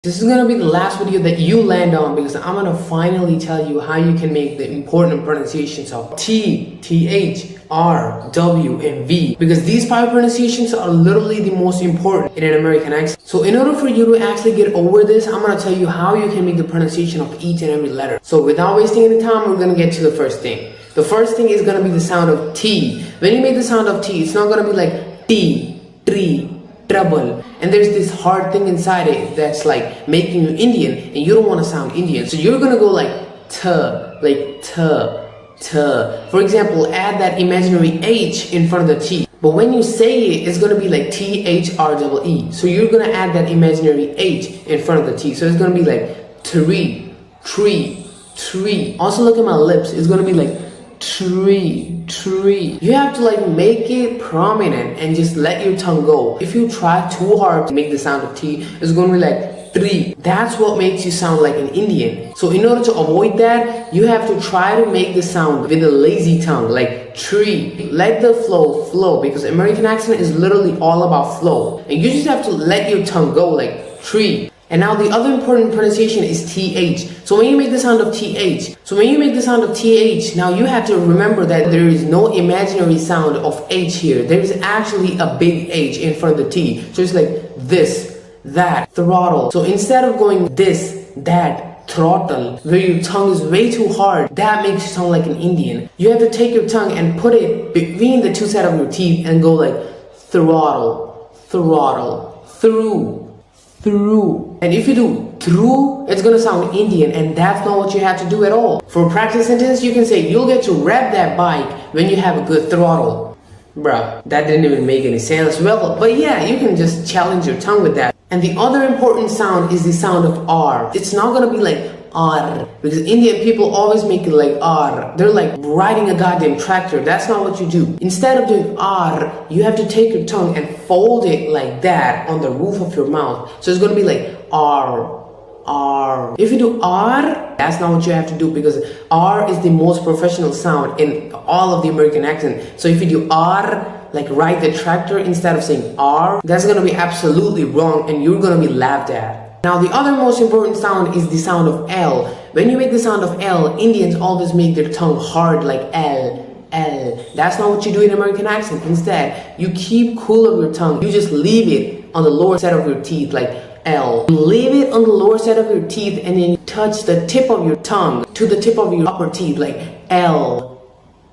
This is gonna be the last video that you land on because I'm gonna finally tell you how you can make the important pronunciations of T, TH, R, W, and V, because these 5 pronunciations are literally the most important in an American accent. So in order for you to actually get over this, I'm gonna tell you how you can make the pronunciation of each and every letter. So without wasting any time, we're gonna get to the first thing. The first thing is gonna be the sound of T. When you make the sound of T, it's not gonna be like T, tree, trouble, and there's this hard thing inside it that's like making you Indian, and you don't want to sound Indian, so you're gonna go like t, like t. For example, add that imaginary H in front of the T, but when you say it, it's gonna be like THREE. So you're gonna add that imaginary H in front of the T, so it's gonna be like tree, tree, tree. Also look at my lips, it's gonna be like tree, tree. You have to like make it prominent and just let your tongue go. If you try too hard to make the sound of T, it's going to be like tree. That's what makes you sound like an Indian. So in order to avoid that, you have to try to make the sound with a lazy tongue, like tree. Let the flow flow, because American accent is literally all about flow. And you just have to let your tongue go like tree. And now the other important pronunciation is TH. So when you make the sound of TH, now you have to remember that there is no imaginary sound of H here. There is actually a big H in front of the T. So it's like this, that, throttle. So instead of going this, that, throttle, where your tongue is way too hard, that makes you sound like an Indian. You have to take your tongue and put it between the two sides of your teeth and go like throttle, throttle, through, through. And if you do through, it's gonna sound Indian, and that's not what you have to do at all. For a practice sentence, you can say you'll get to rev that bike when you have a good throttle. Bruh, that didn't even make any sense. Well, but yeah, you can just challenge your tongue with that. And the other important sound is the sound of R. It's not gonna be like R, because Indian people always make it like R. They're like riding a goddamn tractor. That's not what you do. Instead of doing R, you have to take your tongue and fold it like that on the roof of your mouth. So it's gonna be like R, R. If you do R, that's not what you have to do, because R is the most professional sound in all of the American accent. So if you do R, like ride the tractor, instead of saying R, that's gonna be absolutely wrong, and you're gonna be laughed at. Now the other most important sound is the sound of L. When you make the sound of L, Indians always make their tongue hard like L, L. That's not what you do in American accent. Instead, you keep cool of your tongue. You just leave it on the lower side of your teeth like L. You leave it on the lower side of your teeth, and then you touch the tip of your tongue to the tip of your upper teeth like L.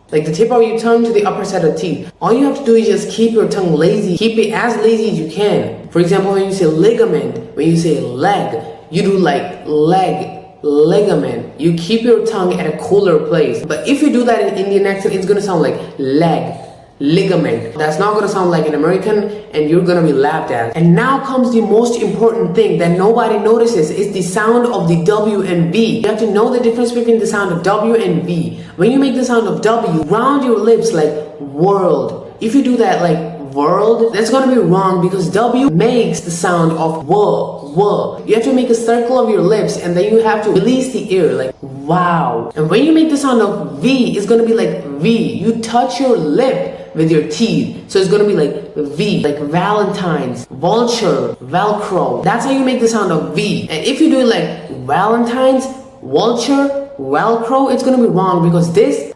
Like the tip of your tongue to the upper side of the teeth. All you have to do is just keep your tongue lazy. Keep it as lazy as you can. For example, when you say ligament, when you say leg, you do like leg, ligament. You keep your tongue at a cooler place. But if you do that in Indian accent, it's gonna sound like leg, ligament. That's not gonna sound like an American, and you're gonna be laughed at. And now comes the most important thing that nobody notices, is the sound of the W and V. You have to know the difference between the sound of W and V. When you make the sound of W, round your lips like world. If you do that like world, that's gonna be wrong, because W makes the sound of w. You have to make a circle of your lips, and then you have to release the air like wow. And when you make the sound of V, it's gonna be like V. You touch your lip with your teeth, so it's gonna be like V, like Valentine's, vulture, Velcro. That's how you make the sound of V. And if you do it like Valentine's, vulture, Velcro, it's gonna be wrong, because this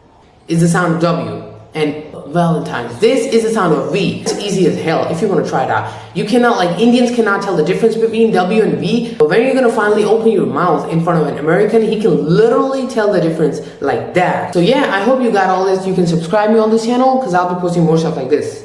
is the sound of W, and Valentine's, this is the sound of V. It's easy as hell if you want to try it out. You cannot, like Indians cannot tell the difference between W and V, but when you're gonna finally open your mouth in front of an American, he can literally tell the difference like that. So yeah, I hope you got all this. You can subscribe me on this channel, because I'll be posting more stuff like this.